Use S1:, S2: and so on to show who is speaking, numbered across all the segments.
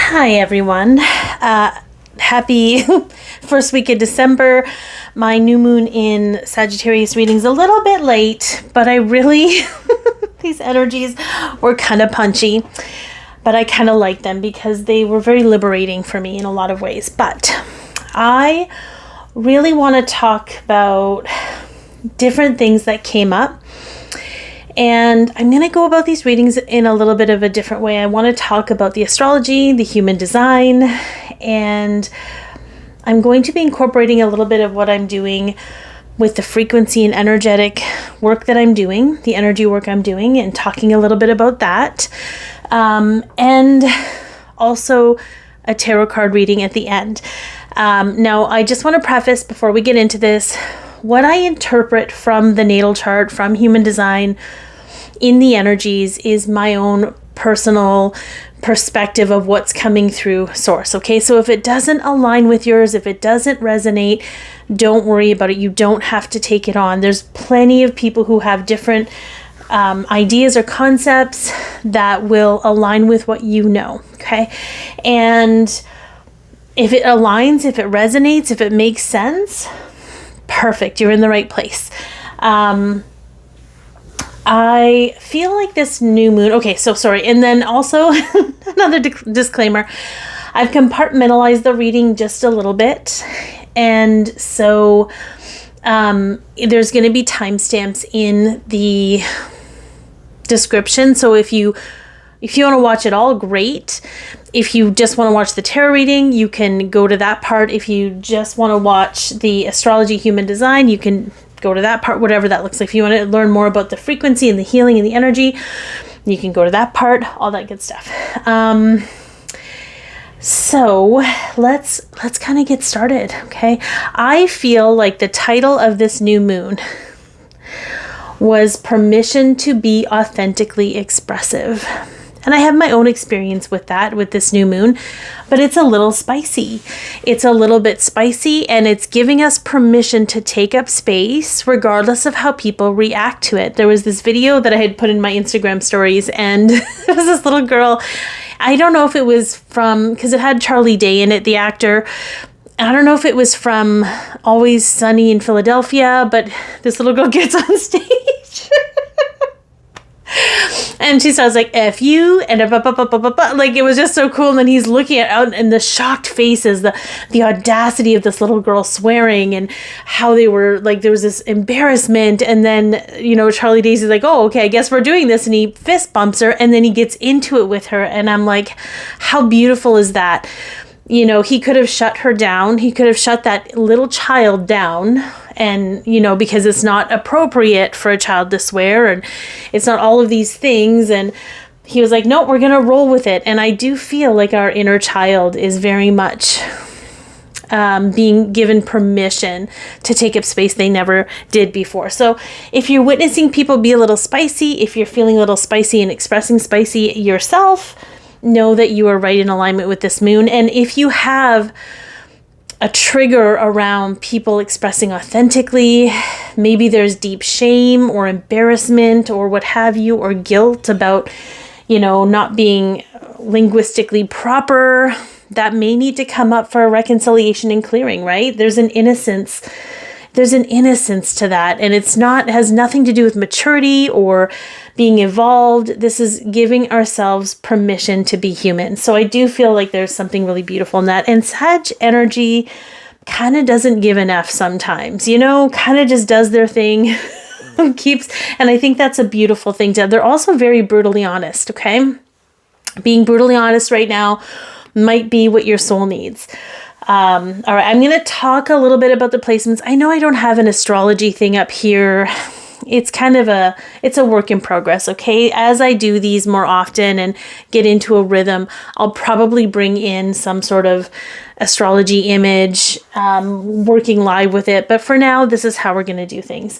S1: Hi, everyone. Happy first week of December. My new moon in Sagittarius reading's a little bit late, but I really, these energies were kind of punchy, but I kind of like them because they were very liberating for me in a lot of ways. But I really want to talk about different things that came up. And I'm going to go about these readings in a little bit of a different way. I want to talk about the astrology, the human design, and I'm going to be incorporating a little bit of what I'm doing with the frequency and energetic work that I'm doing, the energy work I'm doing, and talking a little bit about that. And also a tarot card reading at the end. Now, I just want to preface before we get into this, what I interpret from the natal chart, from human design, in the energies is my own personal perspective of what's coming through source. Okay, so if it doesn't align with yours, if it doesn't resonate, don't worry about it. You don't have to take it on. There's plenty of people who have different ideas or concepts that will align with what you know. Okay, and if it aligns, if it resonates, if it makes sense, perfect. You're in the right place. I feel like this new moon, okay, so sorry. And then also another disclaimer, I've compartmentalized the reading just a little bit. And so there's going to be timestamps in the description. So if you want to watch it all, great. If you just want to watch the tarot reading, you can go to that part. If you just want to watch the astrology, human design, you can go to that part, whatever that looks like. If you want to learn more about the frequency and the healing and the energy, you can go to that part, all that good stuff. So let's kind of get started, okay? I feel like the title of this new moon was Permission to be Authentically Expressive. And I have my own experience with that, with this new moon, but it's a little spicy. It's a little bit spicy, and it's giving us permission to take up space regardless of how people react to it. There was this video that I had put in my Instagram stories, and there was this little girl. I don't know if it was from, because it had Charlie Day in it, the actor. I don't know if it was from Always Sunny in Philadelphia, but this little girl gets on stage. And she starts like, F you, and like, it was just so cool. And then he's looking out, and the shocked faces, the audacity of this little girl swearing, and how they were like, there was this embarrassment. And then, Charlie Daisy's like, oh, okay, I guess we're doing this. And he fist bumps her, and then he gets into it with her. And I'm like, how beautiful is that? He could have shut her down. He could have shut that little child down. And, because it's not appropriate for a child to swear, and it's not all of these things. And he was like, no, we're going to roll with it. And I do feel like our inner child is very much being given permission to take up space they never did before. So if you're witnessing people be a little spicy, if you're feeling a little spicy and expressing spicy yourself, know that you are right in alignment with this moon. And if you have a trigger around people expressing authentically, maybe there's deep shame or embarrassment or what have you, or guilt about, not being linguistically proper, that may need to come up for a reconciliation and clearing, right? There's an innocence to that, and has nothing to do with maturity or being evolved. This is giving ourselves permission to be human. So I do feel like there's something really beautiful in that. And Sag energy kind of doesn't give enough sometimes, kind of just does their thing, and I think that's a beautiful thing they're also very brutally honest, okay? Being brutally honest right now might be what your soul needs. All right, I'm going to talk a little bit about the placements. I know I don't have an astrology thing up here. It's it's a work in progress, okay? As I do these more often and get into a rhythm, I'll probably bring in some sort of astrology image, working live with it. But for now, this is how we're going to do things.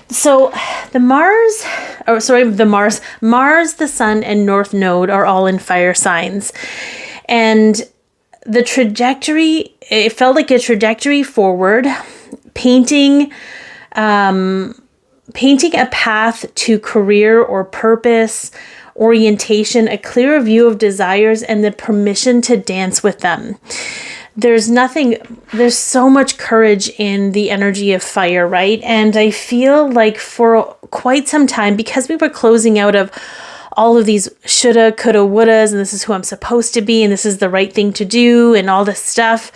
S1: So Mars, the Sun, and North Node are all in fire signs. And the trajectory, it felt like a trajectory forward, painting a path to career or purpose orientation, a clearer view of desires, and the permission to dance with them. There's so much courage in the energy of fire, right? And I feel like for quite some time, because we were closing out of all of these shoulda, coulda, wouldas, and this is who I'm supposed to be, and this is the right thing to do, and all this stuff.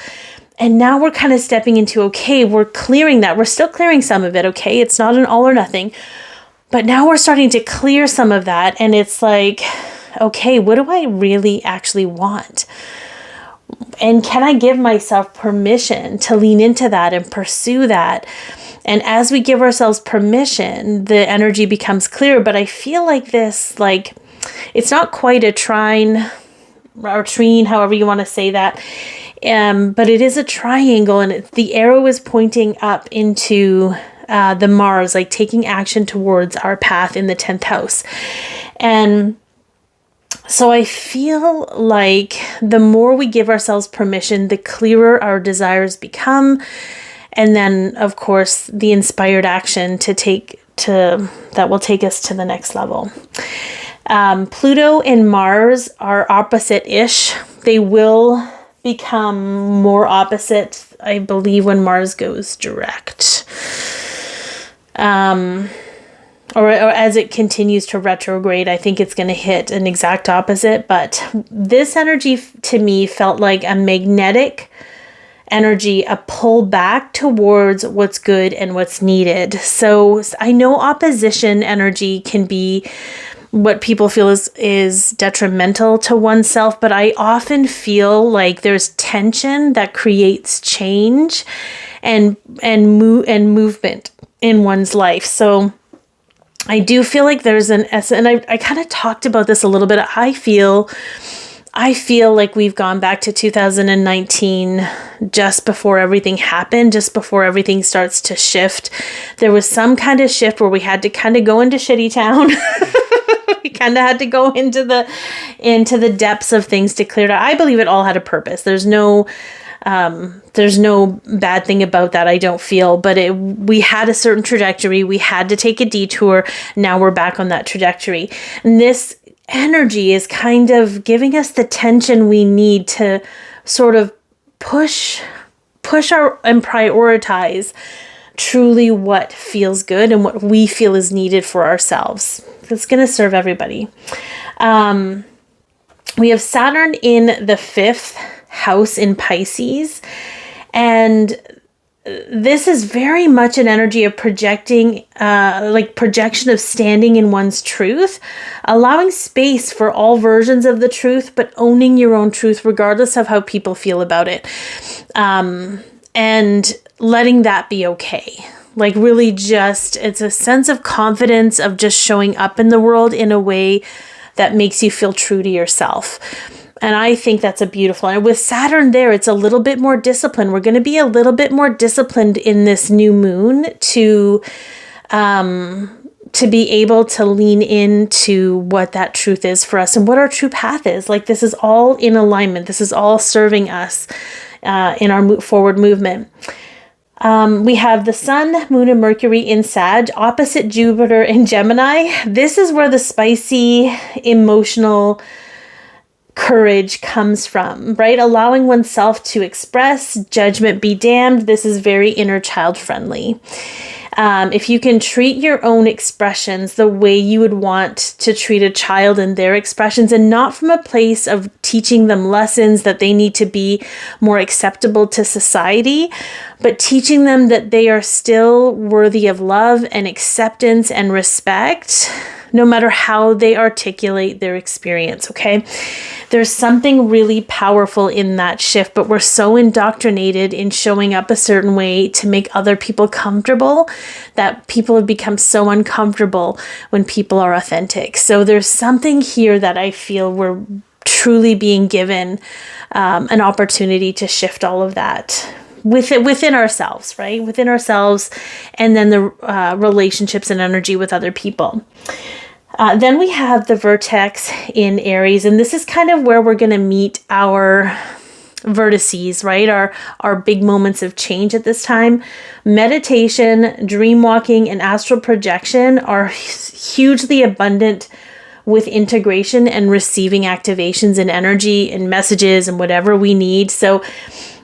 S1: And now we're kind of stepping into, okay, we're clearing that. We're still clearing some of it, okay? It's not an all or nothing. But now we're starting to clear some of that. And it's like, okay, what do I really actually want? And can I give myself permission to lean into that and pursue that? And as we give ourselves permission, the energy becomes clear. But I feel like this, like, it's not quite a trine or trine, however you want to say that. But it is a triangle, and the arrow is pointing up into the Mars, like taking action towards our path in the 10th house. And so I feel like the more we give ourselves permission, the clearer our desires become. And then, of course, the inspired action that will take us to the next level. Pluto and Mars are opposite-ish. They will become more opposite, I believe, when Mars goes direct. Or as it continues to retrograde, I think it's going to hit an exact opposite. But this energy to me felt like a magnetic energy, a pull back towards what's good and what's needed. So I know opposition energy can be what people feel is detrimental to oneself, but I often feel like there's tension that creates change and movement in one's life. So I do feel like there's and I kind of talked about this a little bit. I feel like we've gone back to 2019 just before everything happened, just before everything starts to shift. There was some kind of shift where we had to kind of go into shitty town. We kind of had to go into the depths of things to clear it out. I believe it all had a purpose. There's no bad thing about that, I don't feel, but we had a certain trajectory. We had to take a detour. Now we're back on that trajectory. And this energy is kind of giving us the tension we need to sort of push and prioritize truly what feels good and what we feel is needed for ourselves. That's going to serve everybody. We have Saturn in the 5th house in Pisces, and this is very much an energy of projection of standing in one's truth, allowing space for all versions of the truth, but owning your own truth regardless of how people feel about it. And letting that be okay. Like really just, it's a sense of confidence of just showing up in the world in a way that makes you feel true to yourself. And I think that's a beautiful, and with Saturn there, it's a little bit more disciplined. We're going to be a little bit more disciplined in this new moon to be able to lean into what that truth is for us and what our true path is. Like this is all in alignment. This is all serving us in our forward movement. We have the Sun, Moon, and Mercury in Sag, opposite Jupiter in Gemini. This is where the spicy, emotional courage comes from, right? Allowing oneself to express, judgment be damned. This is very inner child friendly. If you can treat your own expressions the way you would want to treat a child and their expressions, and not from a place of teaching them lessons that they need to be more acceptable to society, but teaching them that they are still worthy of love and acceptance and respect, no matter how they articulate their experience, okay? There's something really powerful in that shift, but we're so indoctrinated in showing up a certain way to make other people comfortable that people have become so uncomfortable when people are authentic. So there's something here that I feel we're truly being given an opportunity to shift all of that within ourselves, right? Within ourselves, and then the relationships and energy with other people. Then we have the vertex in Aries, and this is kind of where we're going to meet our vertices, right? Our big moments of change at this time. Meditation, dream walking, and astral projection are hugely abundant with integration and receiving activations and energy and messages and whatever we need. So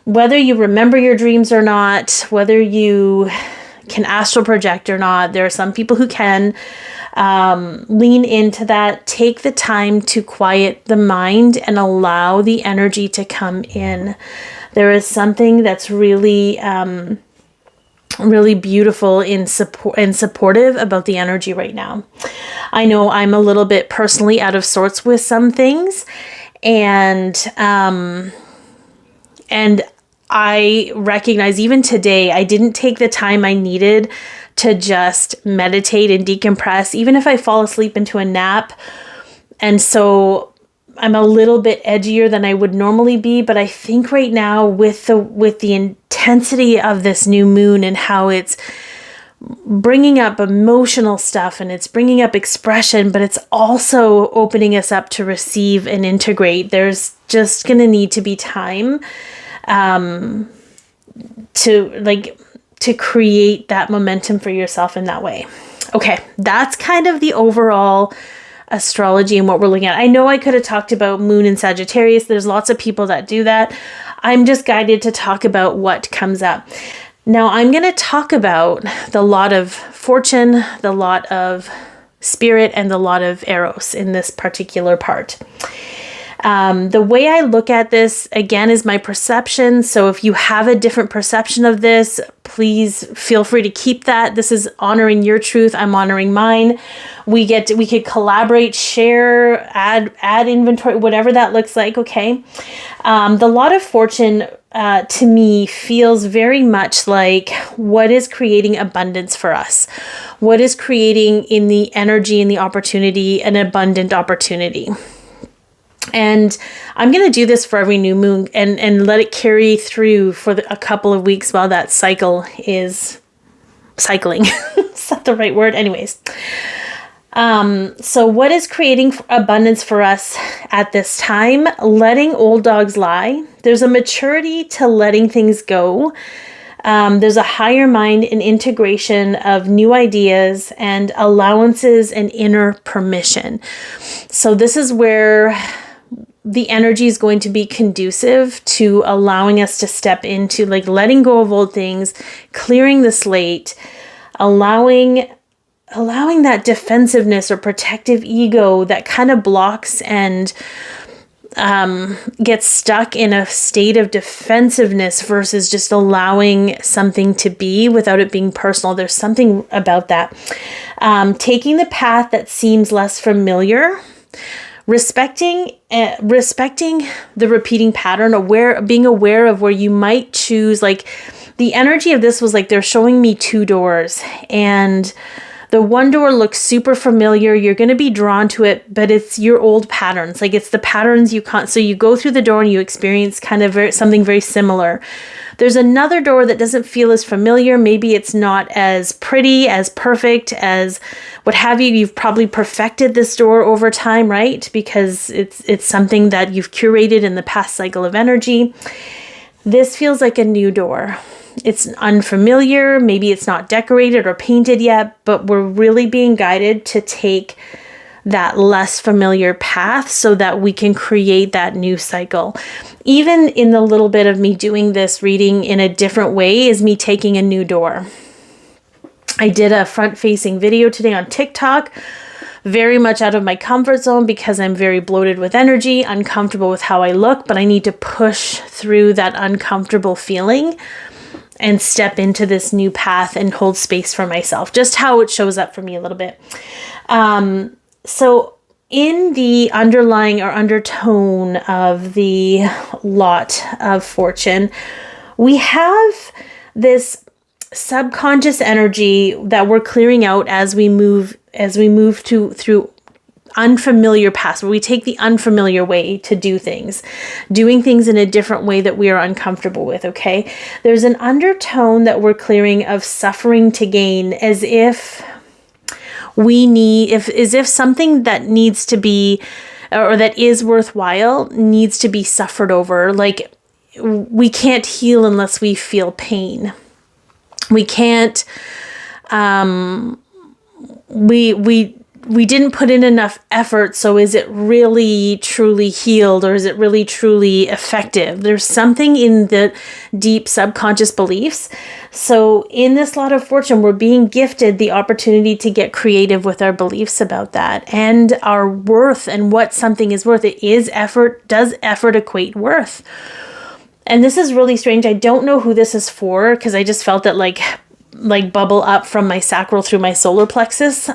S1: whether you remember your dreams or not, whether you can astral project or not, there are some people who can. Lean into that. Take the time to quiet the mind and allow the energy to come in. There is something that's really, really beautiful in support and supportive about the energy right now. I know I'm a little bit personally out of sorts with some things, and I recognize even today, I didn't take the time I needed to just meditate and decompress, even if I fall asleep into a nap. And so I'm a little bit edgier than I would normally be, but I think right now with the intensity of this new moon and how it's bringing up emotional stuff and it's bringing up expression, but it's also opening us up to receive and integrate. There's just going to need to be time to create that momentum for yourself in that way. Okay, that's kind of the overall astrology and what we're looking at. I know I could have talked about moon and Sagittarius. There's lots of people that do that. I'm just guided to talk about what comes up. Now I'm going to talk about the lot of fortune, the lot of spirit, and the lot of Eros in this particular part. The way I look at this, again, is my perception. So if you have a different perception of this, please feel free to keep that. This is honoring your truth. I'm honoring mine. We could collaborate, share, add inventory, whatever that looks like. Okay. The lot of fortune, to me, feels very much like what is creating abundance for us, what is creating in the energy and the opportunity, an abundant opportunity. And I'm going to do this for every new moon and let it carry through for a couple of weeks while that cycle is cycling. Is that the right word? Anyways. So what is creating abundance for us at this time? Letting old dogs lie. There's a maturity to letting things go. There's a higher mind and integration of new ideas and allowances and inner permission. So this is where the energy is going to be conducive to allowing us to step into like letting go of old things, clearing the slate, allowing that defensiveness or protective ego that kind of blocks and gets stuck in a state of defensiveness versus just allowing something to be without it being personal. There's something about that. Taking the path that seems less familiar, respecting the repeating pattern, being aware of where you might choose. Like the energy of this was like they're showing me two doors, and the one door looks super familiar. You're going to be drawn to it, but it's your old patterns. Like it's the patterns you can't. So you go through the door and you experience kind of something very similar. There's another door that doesn't feel as familiar. Maybe it's not as pretty, as perfect, as what have you. You've probably perfected this door over time, right? Because it's something that you've curated in the past cycle of energy. This feels like a new door. It's unfamiliar. Maybe it's not decorated or painted yet, but we're really being guided to take that less familiar path so that we can create that new cycle. Even in the little bit of me doing this reading in a different way is me taking a new door. I did a front-facing video today on TikTok, very much out of my comfort zone because I'm very bloated with energy, uncomfortable with how I look, but I need to push through that uncomfortable feeling and step into this new path and hold space for myself. Just how it shows up for me a little bit. So in the underlying or undertone of the lot of fortune, we have this subconscious energy that we're clearing out as we move through unfamiliar paths, where we take the unfamiliar way to doing things in a different way that we are uncomfortable with. Okay. There's an undertone that we're clearing of suffering to gain, as if something that needs to be, or that is worthwhile needs to be suffered over. Like we can't heal unless we feel pain. We can't, we didn't put in enough effort. So is it really truly healed, or is it really truly effective? There's something in the deep subconscious beliefs. So in this Lot of Fortune, we're being gifted the opportunity to get creative with our beliefs about that and our worth and what something is worth. It is effort. Does effort equate worth? And this is really strange. I don't know who this is for, because I just felt it like bubble up from my sacral through my solar plexus.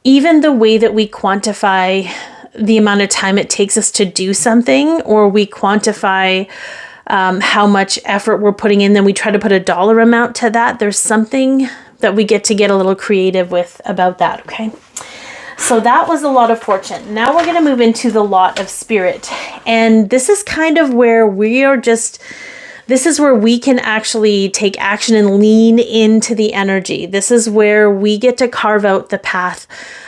S1: Even the way that we quantify the amount of time it takes us to do something, or we quantify how much effort we're putting in, then we try to put a dollar amount to that. There's something that we get a little creative with about that, okay? So that was the Lot of Fortune. Now we're going to move into the Lot of Spirit. And this is kind of where this is where we can actually take action and lean into the energy. This is where we get to carve out the path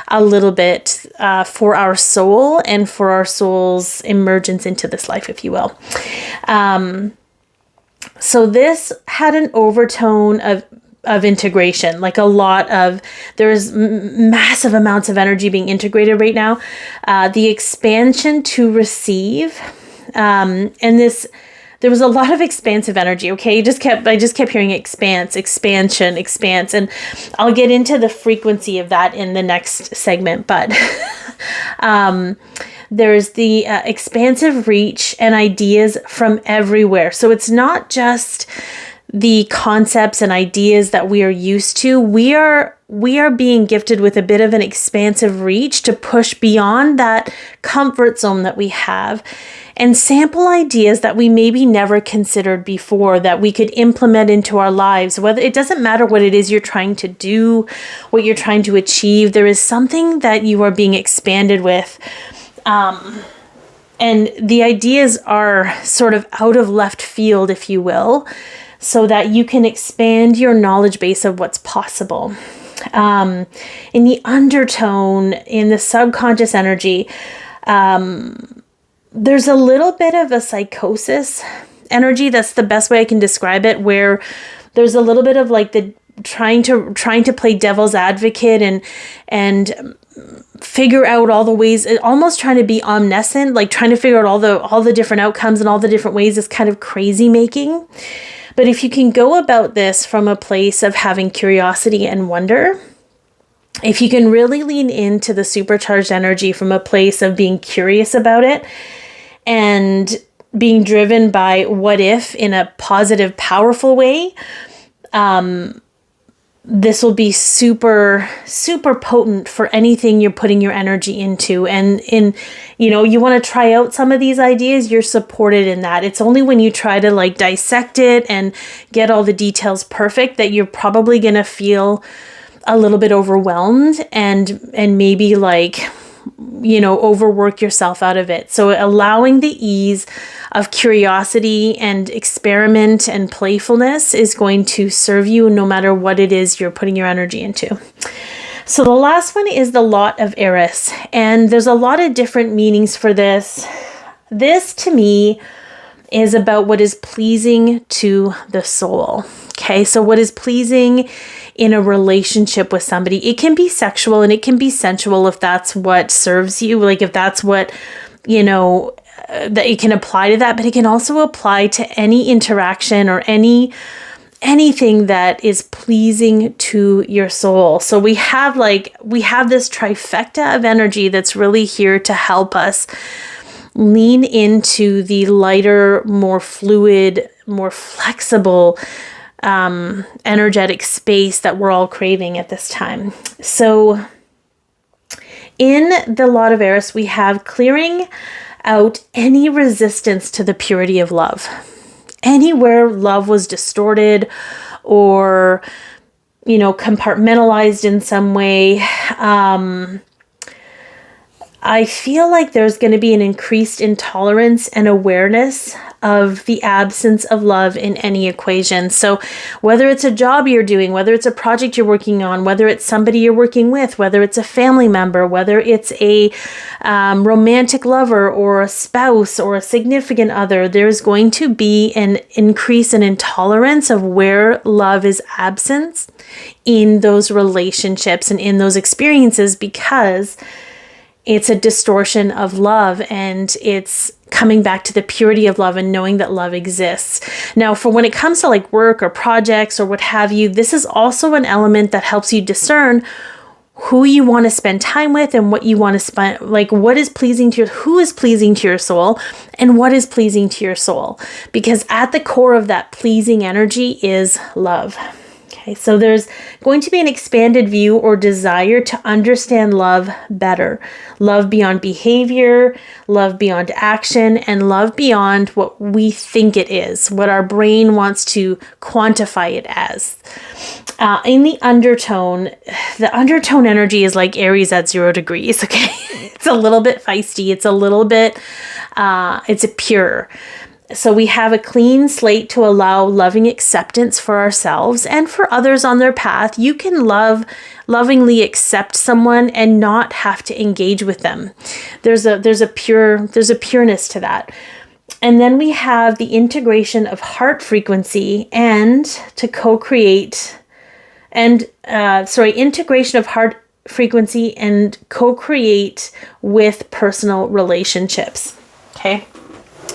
S1: a little bit for our soul and for our soul's emergence into this life, if you will. So this had an overtone of integration, like there's massive amounts of energy being integrated right now. The expansion to receive, there was a lot of expansive energy, okay? I just kept hearing expansion, and I'll get into the frequency of that in the next segment, but there's the expansive reach and ideas from everywhere. So it's not just the concepts and ideas that we are used to. We are being gifted with a bit of an expansive reach to push beyond that comfort zone that we have and sample ideas that we maybe never considered before that we could implement into our lives. Whether it doesn't matter what it is you're trying to do, what you're trying to achieve, there is something that you are being expanded with. And the ideas are sort of out of left field, if you will, so that you can expand your knowledge base of what's possible. In the undertone, in the subconscious energy, there's a little bit of a psychosis energy. That's the best way I can describe it, where there's a little bit of like the trying to play devil's advocate and figure out all the ways, almost trying to be omniscient, like trying to figure out all the different outcomes and all the different ways is kind of crazy making. But if you can go about this from a place of having curiosity and wonder, if you can really lean into the supercharged energy from a place of being curious about it and being driven by what if in a positive, powerful way, this will be super, super potent for anything you're putting your energy into. And you want to try out some of these ideas, you're supported in that. It's only when you try to like dissect it and get all the details perfect that you're probably going to feel a little bit overwhelmed and maybe like, overwork yourself out of it. So allowing the ease of curiosity and experiment and playfulness is going to serve you no matter what it is you're putting your energy into. So the last one is the Lot of Eros, and there's a lot of different meanings for this. This to me is about what is pleasing to the soul. Okay, so what is pleasing in a relationship with somebody? It can be sexual and it can be sensual if that's what serves you, like if that's what, that you can apply to that, but it can also apply to any interaction or anything that is pleasing to your soul. So we have this trifecta of energy that's really here to help us lean into the lighter, more fluid, more flexible, energetic space that we're all craving at this time. So in the Lot of Eros, we have clearing out any resistance to the purity of love. Anywhere love was distorted or, compartmentalized in some way, I feel like there's going to be an increased intolerance and awareness of the absence of love in any equation. So whether it's a job you're doing, whether it's a project you're working on, whether it's somebody you're working with, whether it's a family member, whether it's a romantic lover or a spouse or a significant other, there's going to be an increase in intolerance of where love is absent in those relationships and in those experiences, because it's a distortion of love, and it's coming back to the purity of love and knowing that love exists. Now, for when it comes to like work or projects or what have you, this is also an element that helps you discern who you want to spend time with and what you want to spend, like what is pleasing to your, who is pleasing to your soul and what is pleasing to your soul. Because at the core of that pleasing energy is love. Okay, so there's going to be an expanded view or desire to understand love better. Love beyond behavior, love beyond action, and love beyond what we think it is, what our brain wants to quantify it as. In the undertone energy is like Aries at 0 degrees, okay? It's a little bit feisty. It's a little bit, it's a pure. So we have a clean slate to allow loving acceptance for ourselves and for others on their path. You can lovingly accept someone and not have to engage with them. There's a pureness to that. And then we have the integration of heart frequency and to co-create integration of heart frequency and co-create with personal relationships. Okay.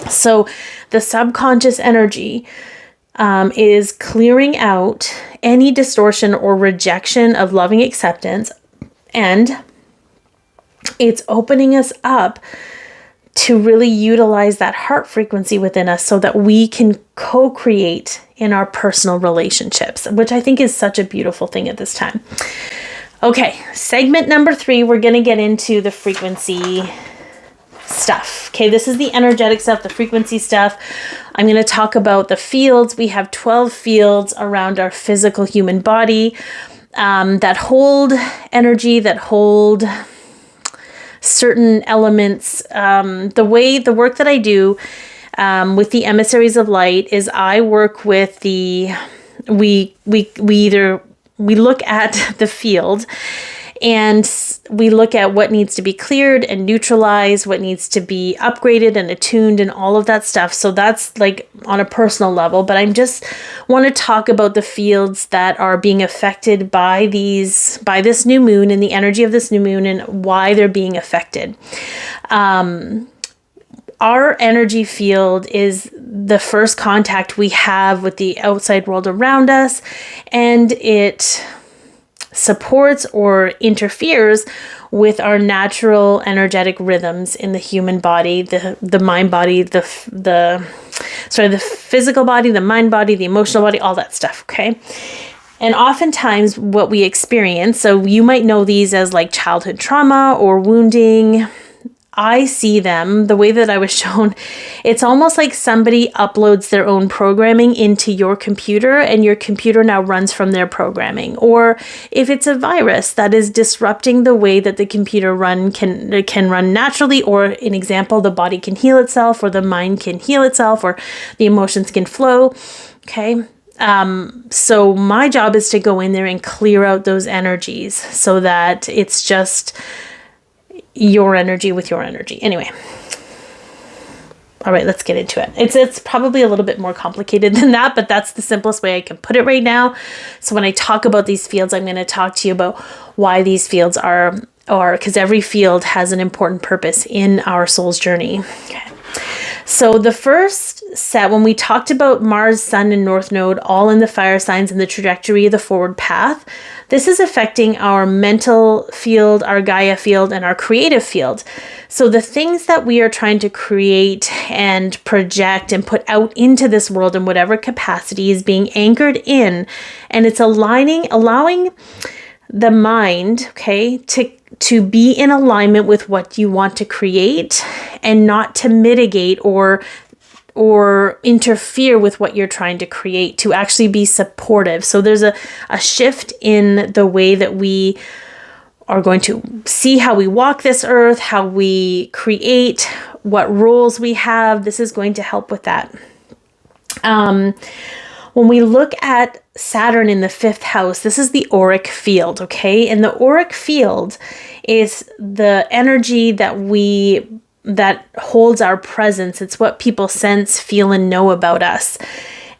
S1: So the subconscious energy is clearing out any distortion or rejection of loving acceptance, and it's opening us up to really utilize that heart frequency within us so that we can co-create in our personal relationships, which I think is such a beautiful thing at this time. Okay, segment number 3, we're going to get into the frequency stuff. Okay, this is the energetic stuff, the frequency stuff. I'm going to talk about the fields. We have 12 fields around our physical human body that hold energy, that hold certain elements. The work that I do with the emissaries of light is I work with we look at the field and we look at what needs to be cleared and neutralized, what needs to be upgraded and attuned and all of that stuff. So that's like on a personal level, but I just want to talk about the fields that are being affected by this new moon and the energy of this new moon and why they're being affected. Our energy field is the first contact we have with the outside world around us, and it supports or interferes with our natural energetic rhythms in the human body, the mind body, the physical body, the mind body, the emotional body, all that stuff, okay? And oftentimes what we experience, so you might know these as like childhood trauma or wounding. I see them the way that I was shown. It's almost like somebody uploads their own programming into your computer and your computer now runs from their programming. Or if it's a virus that is disrupting the way that the computer can run naturally, or an example, the body can heal itself, or the mind can heal itself, or the emotions can flow. Okay. So my job is to go in there and clear out those energies so that it's just your energy with your energy. Anyway. All right, let's get into it. It's probably a little bit more complicated than that, but that's the simplest way I can put it right now. So when I talk about these fields, I'm going to talk to you about why these fields are because every field has an important purpose in our soul's journey. Okay. So the first set, when we talked about Mars, Sun, and North Node, all in the fire signs and the trajectory of the forward path, this is affecting our mental field, our Gaia field, and our creative field. So the things that we are trying to create and project and put out into this world in whatever capacity is being anchored in, and it's allowing the mind, okay, to be in alignment with what you want to create and not to mitigate or interfere with what you're trying to create, to actually be supportive. So there's a shift in the way that we are going to see how we walk this earth, how we create, what roles we have. This is going to help with that. When we look at Saturn in the 5th house, this is the auric field, okay? And the auric field is the energy that holds our presence. It's what people sense, feel, and know about us.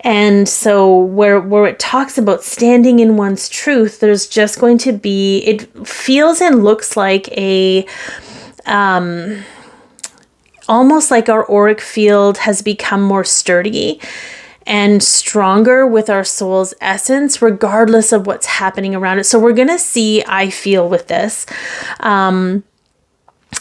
S1: And so where it talks about standing in one's truth, there's just going to be, it feels and looks like a, almost like our auric field has become more sturdy and stronger with our soul's essence, regardless of what's happening around it. So we're going to see, I feel with this,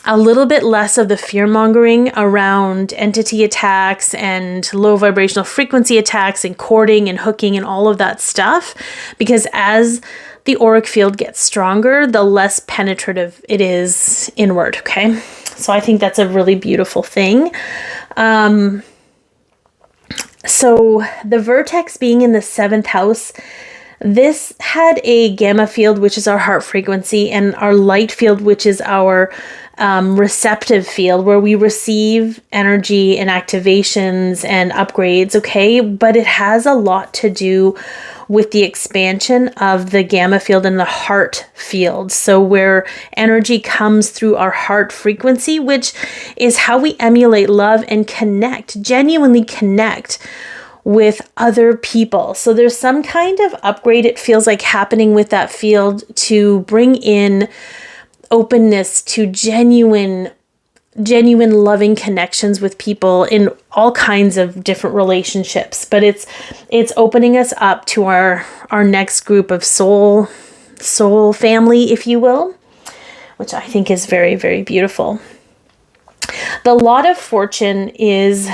S1: a little bit less of the fear-mongering around entity attacks and low vibrational frequency attacks and courting and hooking and all of that stuff. Because as the auric field gets stronger, the less penetrative it is inward, okay? So I think that's a really beautiful thing. So the vertex being in the 7th house, this had a gamma field, which is our heart frequency, and our light field, which is our receptive field, where we receive energy and activations and upgrades, okay? But it has a lot to do with the expansion of the gamma field and the heart field. So where energy comes through our heart frequency, which is how we emulate love and connect, genuinely connect with other people. So there's some kind of upgrade, it feels like, happening with that field to bring in openness to genuine loving connections with people in all kinds of different relationships. But it's opening us up to our next group of soul family, if you will, which I think is very, very beautiful. The lot of fortune is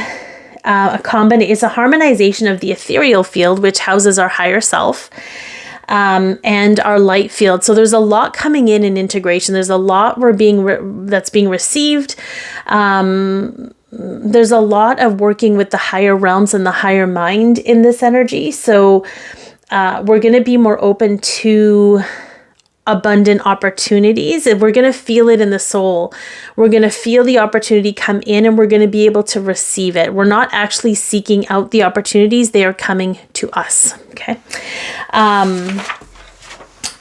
S1: a harmonization of the ethereal field, which houses our higher self, and our light field. So there's a lot coming in integration. There's a lot that's being received. There's a lot of working with the higher realms and the higher mind in this energy. So we're going to be more open to abundant opportunities, and we're going to feel it in the soul. We're going to feel the opportunity come in, and we're going to be able to receive it. We're not actually seeking out the opportunities. They are coming to us. Okay.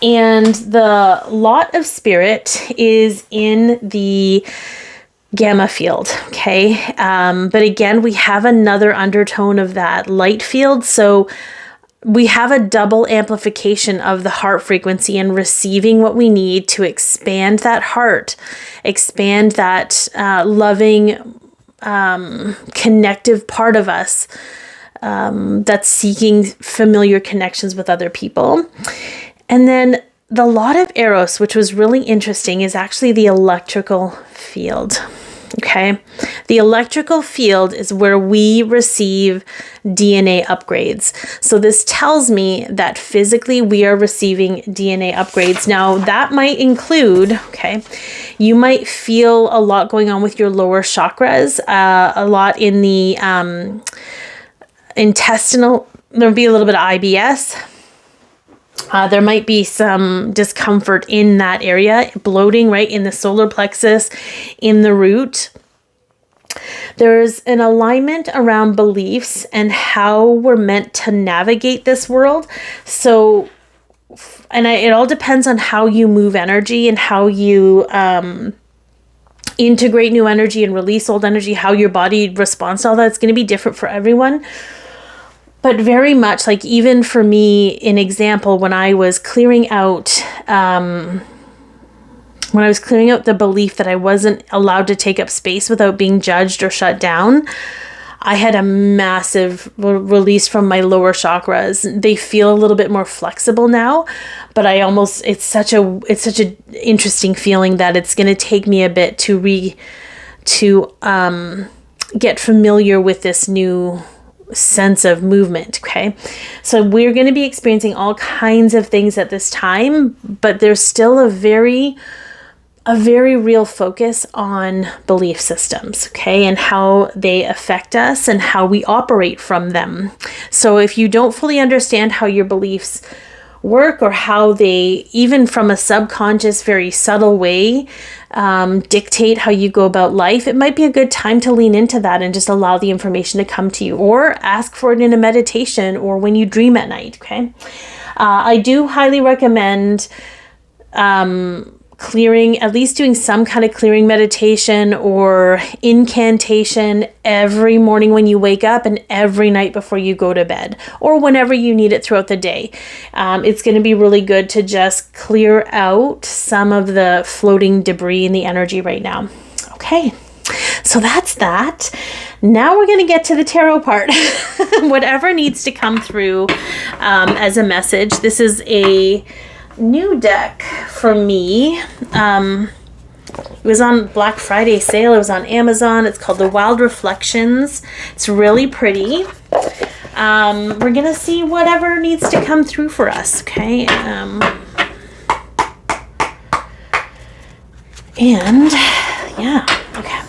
S1: And the lot of spirit is in the gamma field. Okay. But again, we have another undertone of that light field. So we have a double amplification of the heart frequency and receiving what we need to expand that heart, expand that loving, connective part of us that's seeking familiar connections with other people. And then the lot of Eros, which was really interesting, is actually the electrical field. Okay. The electrical field is where we receive DNA upgrades. So this tells me that physically we are receiving DNA upgrades. Now that might include, okay, you might feel a lot going on with your lower chakras, a lot in the intestinal, there'll be a little bit of IBS. There might be some discomfort in that area, bloating right in the solar plexus, in the root. There's an alignment around beliefs and how we're meant to navigate this world. So, it all depends on how you move energy and how you integrate new energy and release old energy, how your body responds to all that. It's going to be different for everyone. But very much, like, even for me, an example, when I was clearing out, the belief that I wasn't allowed to take up space without being judged or shut down, I had a massive release from my lower chakras. They feel a little bit more flexible now, but it's such a interesting feeling that it's going to take me a bit to get familiar with this new sense of movement. Okay. So we're going to be experiencing all kinds of things at this time, but there's still a very real focus on belief systems, okay, and how they affect us and how we operate from them. So if you don't fully understand how your beliefs work, or how they, even from a subconscious, very subtle way, dictate how you go about life, it might be a good time to lean into that and just allow the information to come to you, or ask for it in a meditation or when you dream at night. Okay. I do highly recommend clearing, at least doing some kind of clearing meditation or incantation every morning when you wake up and every night before you go to bed, or whenever you need it throughout the day. It's going to be really good to just clear out some of the floating debris in the energy right now. Okay. So that's that. Now we're going to get to the tarot part. Whatever needs to come through as a message. This is a new deck for me. It was on Black Friday sale. It was on Amazon. It's called the Wild Reflections. It's really pretty. We're going to see whatever needs to come through for us. Okay. And yeah. Okay.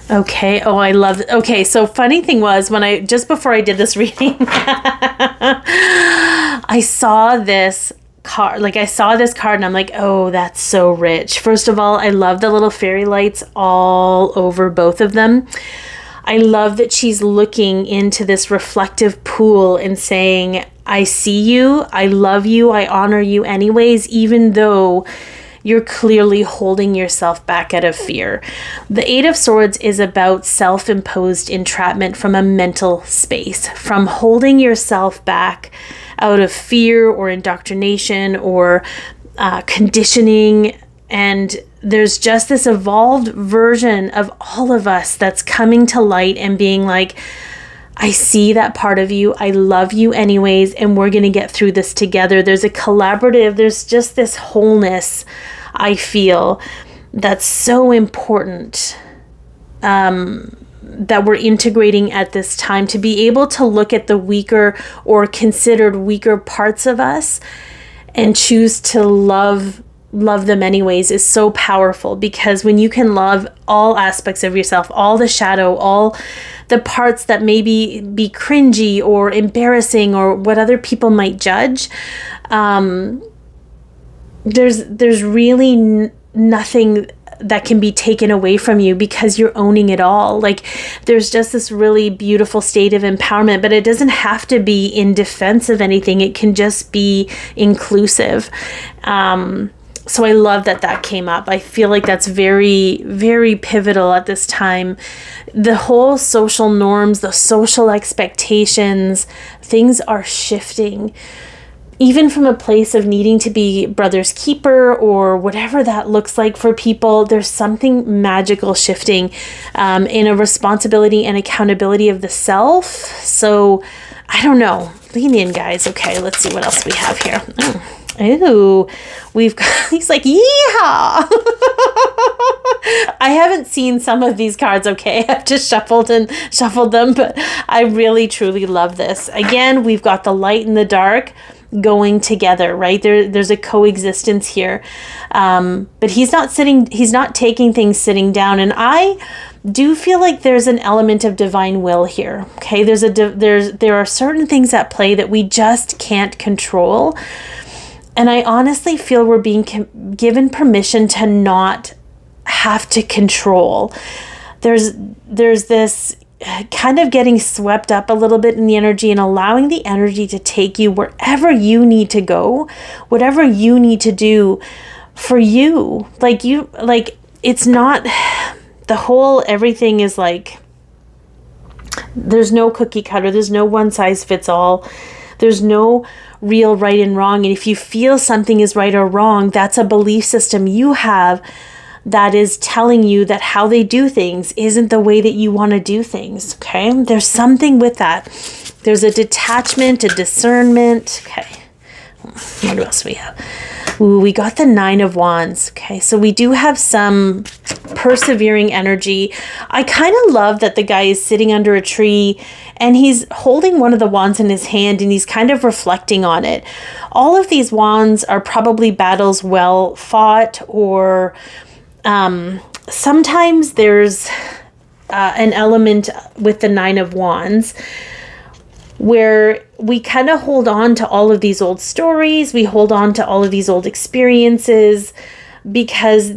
S1: Okay. Oh, I love it. Okay. So funny thing was, when just before I did this reading, I saw this card, and I'm like, oh, that's so rich. First of all, I love the little fairy lights all over both of them. I love that she's looking into this reflective pool and saying, I see you, I love you, I honor you anyways, even though you're clearly holding yourself back out of fear. The Eight of Swords is about self-imposed entrapment from a mental space, from holding yourself back out of fear or indoctrination or conditioning. And there's just this evolved version of all of us that's coming to light and being like, I see that part of you. I love you anyways, and we're going to get through this together. There's a collaborative, there's just this wholeness, I feel, that's so important that we're integrating at this time, to be able to look at the weaker or considered weaker parts of us and choose to love them anyways is so powerful. Because when you can love all aspects of yourself, all the shadow, all the parts that maybe be cringy or embarrassing or what other people might judge, there's really nothing that can be taken away from you, because you're owning it all. Like, there's just this really beautiful state of empowerment, but it doesn't have to be in defense of anything. It can just be inclusive. So I love that came up. I feel like that's very, very pivotal at this time. The whole social norms, the social expectations, things are shifting. Even from a place of needing to be brother's keeper or whatever that looks like for people, there's something magical shifting in a responsibility and accountability of the self. So I don't know. Lean in, guys. Okay, let's see what else we have here. Ooh, we've got, he's like, yeehaw. I haven't seen some of these cards, okay? I've just shuffled them, but I really, truly love this. Again, we've got the light and the dark going together, right? There's a coexistence here. But he's not taking things sitting down. And I do feel like there's an element of divine will here. Okay. There are certain things at play that we just can't control. And I honestly feel we're being given permission to not have to control. There's this kind of getting swept up a little bit in the energy and allowing the energy to take you wherever you need to go, whatever you need to do for you. It's not the whole, everything is like, there's no cookie cutter. There's no one size fits all. There's no real right and wrong. And if you feel something is right or wrong, that's a belief system you have that is telling you that how they do things isn't the way that you want to do things. Okay. There's something with that. There's a detachment, a discernment. Okay. What else do we have? Ooh, we got the 9 of Wands. Okay, so we do have some persevering energy. I kind of love that the guy is sitting under a tree and he's holding one of the wands in his hand and he's kind of reflecting on it. All of these wands are probably battles well fought, or sometimes there's an element with the 9 of Wands where we kind of hold on to all of these old stories, we hold on to all of these old experiences because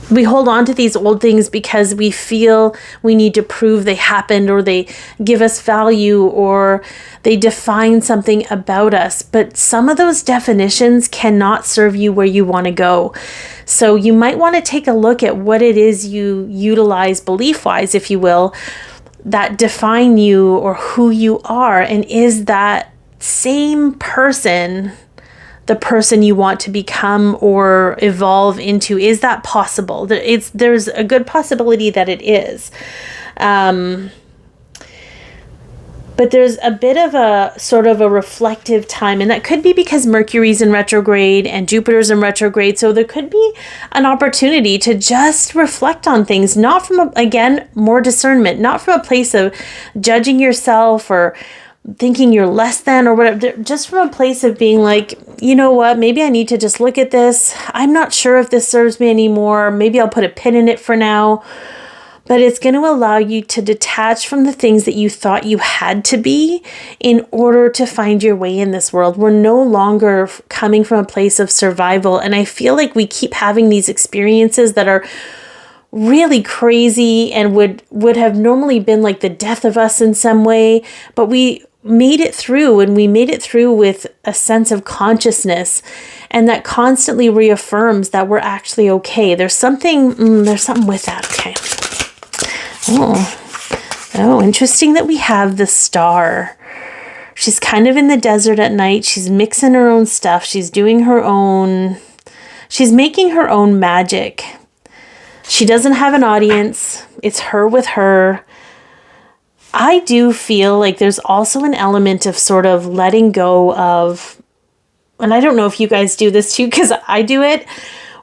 S1: we hold on to these old things because we feel we need to prove they happened, or they give us value, or they define something about us. But some of those definitions cannot serve you where you want to go. So you might want to take a look at what it is you utilize belief-wise, if you will, that define you or who you are. And is that same person the person you want to become or evolve into? Is that possible? There's a good possibility that it is. But there's a bit of a sort of a reflective time, and that could be because Mercury's in retrograde and Jupiter's in retrograde. So there could be an opportunity to just reflect on things, not from, again, more discernment, not from a place of judging yourself or thinking you're less than or whatever, just from a place of being like, you know what, maybe I need to just look at this. I'm not sure if this serves me anymore. Maybe I'll put a pin in it for now. But it's going to allow you to detach from the things that you thought you had to be in order to find your way in this world. We're no longer coming from a place of survival. And I feel like we keep having these experiences that are really crazy and would have normally been like the death of us in some way. But we made it through, and we made it through with a sense of consciousness, and that constantly reaffirms that we're actually okay. There's something with that. Okay. Oh, interesting that we have the Star. She's kind of in the desert at night. She's mixing her own stuff. She's making her own magic. She doesn't have an audience. It's her with her. I do feel like there's also an element of sort of letting go of, and I don't know if you guys do this too, because I do it,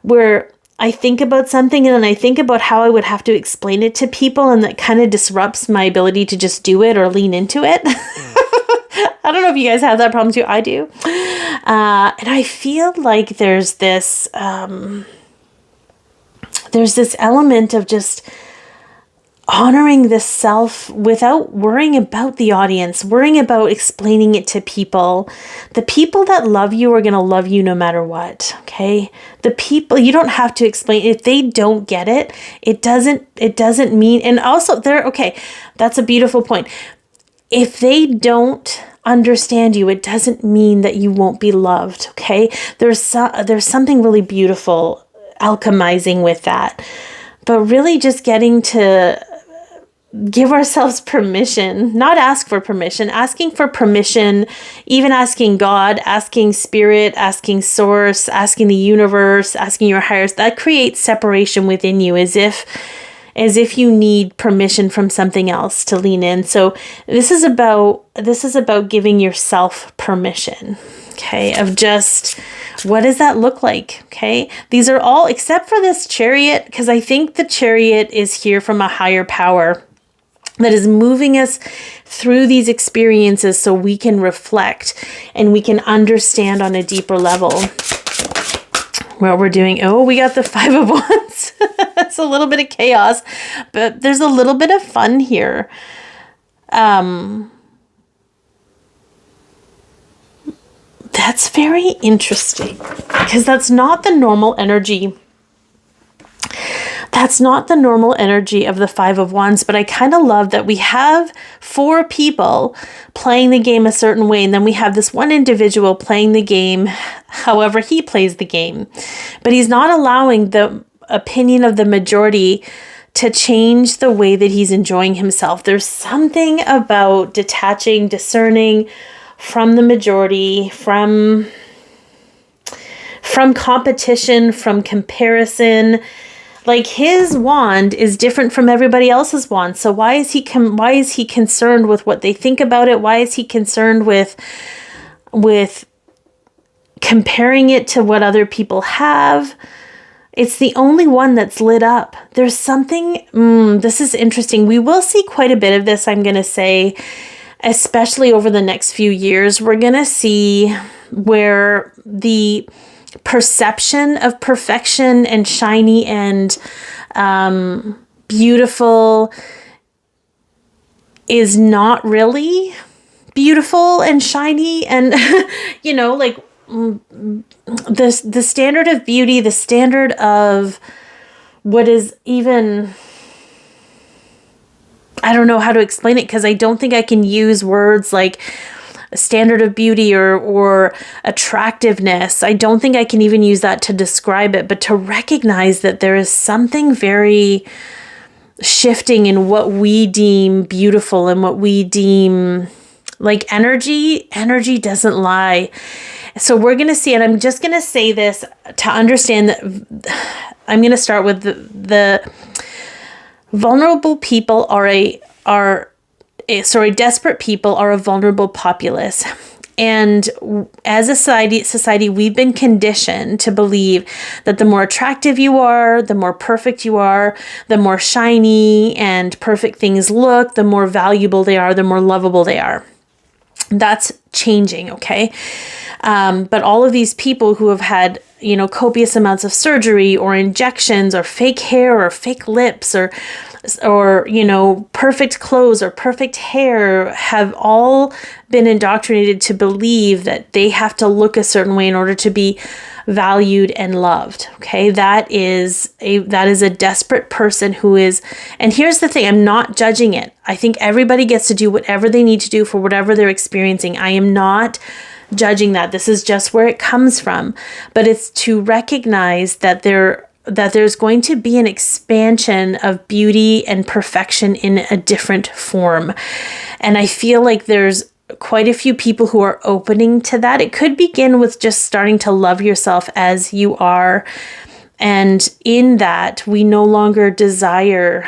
S1: where I think about something and then I think about how I would have to explain it to people, and that kind of disrupts my ability to just do it or lean into it. I don't know if you guys have that problem too. I do. And I feel like there's this element of just honoring the self without worrying about the audience, worrying about explaining it to people. The people that love you are going to love you no matter what. Okay. The people, you don't have to explain. If they don't get it, it doesn't mean, and also that's a beautiful point. If they don't understand you, it doesn't mean that you won't be loved. Okay. There's something really beautiful alchemizing with that, but really just getting to give ourselves permission, not ask for permission, asking for permission, even asking God, asking Spirit, asking Source, asking the universe, asking your highest, that creates separation within you, as if you need permission from something else to lean in. So this is about giving yourself permission, okay, of just, what does that look like? Okay. These are all, except for this Chariot, because I think the Chariot is here from a higher power that is moving us through these experiences so we can reflect and we can understand on a deeper level what we're doing. Oh, we got the 5 of Wands. It's a little bit of chaos, but there's a little bit of fun here. That's very interesting because that's not the normal energy. That's not the normal energy of the 5 of Wands, but I kind of love that we have 4 people playing the game a certain way, and then we have this one individual playing the game however he plays the game. But he's not allowing the opinion of the majority to change the way that he's enjoying himself. There's something about detaching, discerning from the majority, from competition, from comparison, Like his wand is different from everybody else's wand. So why is he concerned with what they think about it? Why is he concerned with comparing it to what other people have? It's the only one that's lit up. There's something, this is interesting. We will see quite a bit of this, I'm going to say, especially over the next few years. We're going to see where the perception of perfection and shiny and beautiful is not really beautiful and shiny. And, you know, like the standard of beauty, the standard of what is even, I don't know how to explain it, because I don't think I can use words like a standard of beauty or attractiveness. I don't think I can even use that to describe it, but to recognize that there is something very shifting in what we deem beautiful and what we deem like energy. Energy doesn't lie. So we're going to see, and I'm just going to say this to understand that I'm going to start with the vulnerable people desperate people are a vulnerable populace. And as a society, we've been conditioned to believe that the more attractive you are, the more perfect you are, the more shiny and perfect things look, the more valuable they are, the more lovable they are. That's changing, okay? But all of these people who have had, you know, copious amounts of surgery or injections or fake hair or fake lips or, you know, perfect clothes or perfect hair have all been indoctrinated to believe that they have to look a certain way in order to be valued and loved. Okay. That is a desperate person who is, and here's the thing, I'm not judging it. I think everybody gets to do whatever they need to do for whatever they're experiencing. I am not judging that. This is just where it comes from. But it's to recognize that there's going to be an expansion of beauty and perfection in a different form. And I feel like there's quite a few people who are opening to that. It could begin with just starting to love yourself as you are. And in that, we no longer desire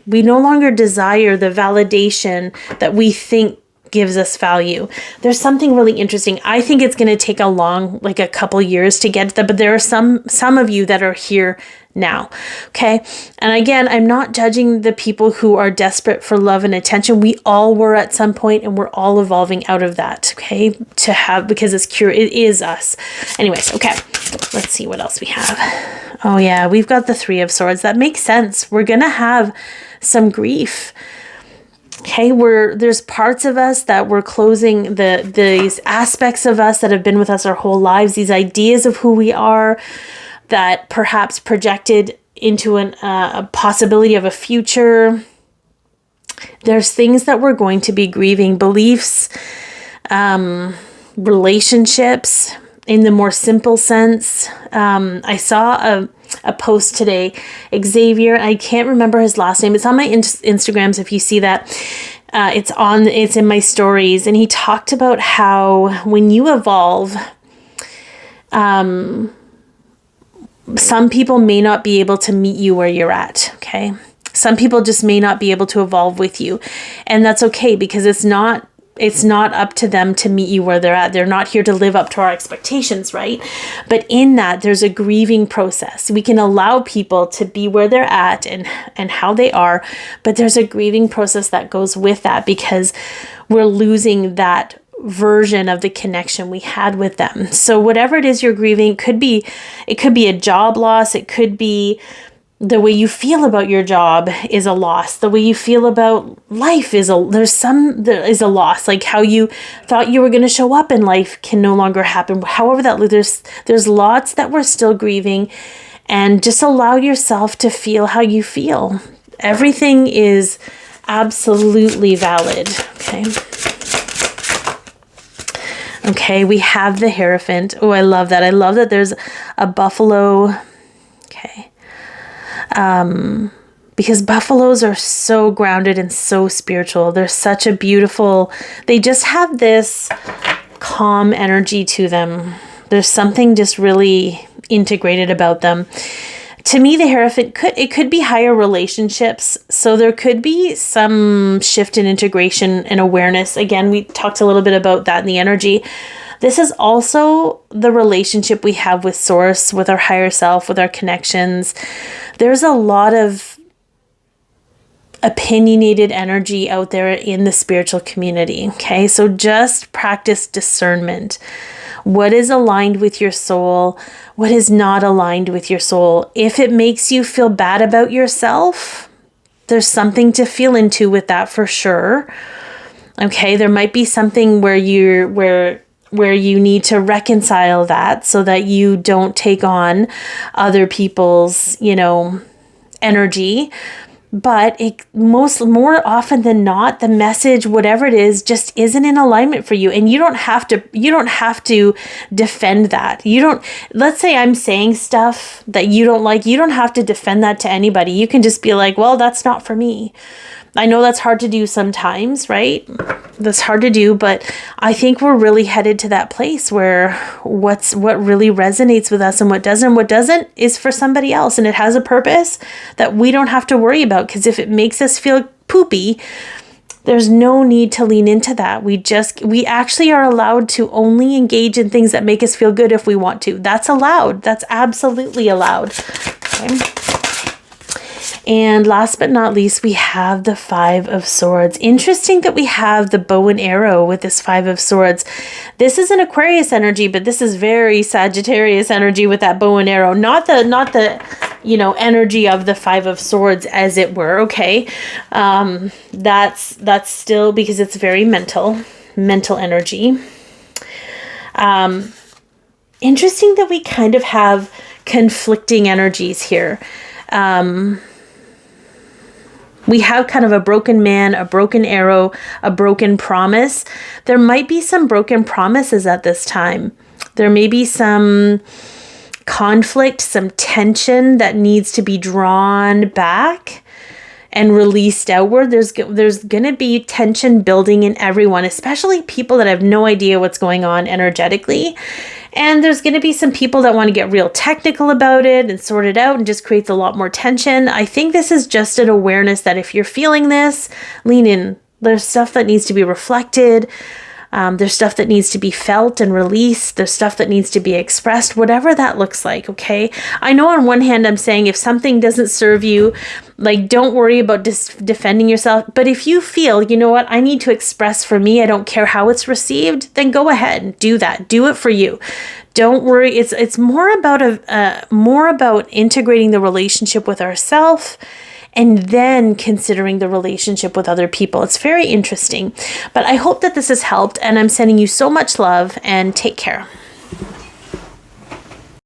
S1: the validation that we think gives us value. There's something really interesting. I think it's going to take a couple years to get to that, but there are some of you that are here now. Okay. And again, I'm not judging the people who are desperate for love and attention. We all were at some point, and we're all evolving out of that. Okay. Because it is us. Anyways. Okay. Let's see what else we have. Oh yeah. We've got the Three of Swords. That makes sense. We're going to have some grief. Okay, there's parts of us that we're closing, these aspects of us that have been with us our whole lives, these ideas of who we are that perhaps projected into a possibility of a future. There's things that we're going to be grieving, beliefs, relationships in the more simple sense. I saw a post today, Xavier, I can't remember his last name. It's on my Instagrams if you see that. It's in my stories, and he talked about how when you evolve, some people may not be able to meet you where you're at, okay? Some people just may not be able to evolve with you, and that's okay, because it's not up to them to meet you where they're at. They're not here to live up to our expectations, right? But in that, there's a grieving process. We can allow people to be where they're at and how they are, but there's a grieving process that goes with that, because we're losing that version of the connection we had with them. So whatever it is you're grieving, it could be a job loss. It could be the way you feel about your job is a loss. The way you feel about life is a loss. Like how you thought you were going to show up in life can no longer happen. However, there's lots that we're still grieving, and just allow yourself to feel how you feel. Everything is absolutely valid. Okay, we have the Hierophant. Oh, I love that. I love that there's a buffalo. Okay. Because buffaloes are so grounded and so spiritual. They're such a beautiful, they just have this calm energy to them. There's something just really integrated about them. to me, the Hierophant could be higher relationships. So there could be some shift in integration and awareness. Again, we talked a little bit about that in the energy. This is also the relationship we have with Source, with our higher self, with our connections. There's a lot of opinionated energy out there in the spiritual community. Okay, so just practice discernment. What is aligned with your soul? What is not aligned with your soul? If it makes you feel bad about yourself, there's something to feel into with that for sure. Okay, there might be something where you need to reconcile that so that you don't take on other people's, energy. But more often than not, the message, whatever it is, just isn't in alignment for you. And you don't have to defend that. Let's say I'm saying stuff that you don't like. You don't have to defend that to anybody. You can just be like, well, that's not for me. I know that's hard to do sometimes, right? That's hard to do, but I think we're really headed to that place where what really resonates with us and what doesn't is for somebody else. And it has a purpose that we don't have to worry about, because if it makes us feel poopy, there's no need to lean into that. We actually are allowed to only engage in things that make us feel good if we want to. That's allowed. That's absolutely allowed. Okay. And last but not least, we have the Five of Swords. Interesting that we have the bow and arrow with this Five of Swords. This is an Aquarius energy, but this is very Sagittarius energy with that bow and arrow. Not the energy of the Five of Swords, as it were. Okay, that's still, because it's very mental energy. Interesting that we kind of have conflicting energies here. We have kind of a broken man, a broken arrow, a broken promise. There might be some broken promises at this time. There may be some conflict, some tension that needs to be drawn back and released outward. There's going to be tension building in everyone, especially people that have no idea what's going on energetically. And there's going to be some people that want to get real technical about it and sort it out, and just creates a lot more tension. I think this is just an awareness that if you're feeling this, lean in. There's stuff that needs to be reflected. There's stuff that needs to be felt and released. There's stuff that needs to be expressed, whatever that looks like, okay? I know on one hand I'm saying if something doesn't serve you, like, don't worry about defending yourself. But if you feel, you know what, I need to express for me, I don't care how it's received, then go ahead and do that. Do it for you. Don't worry. It's more about integrating the relationship with ourselves and then considering the relationship with other people. It's very interesting. But I hope that this has helped, and I'm sending you so much love, and take care.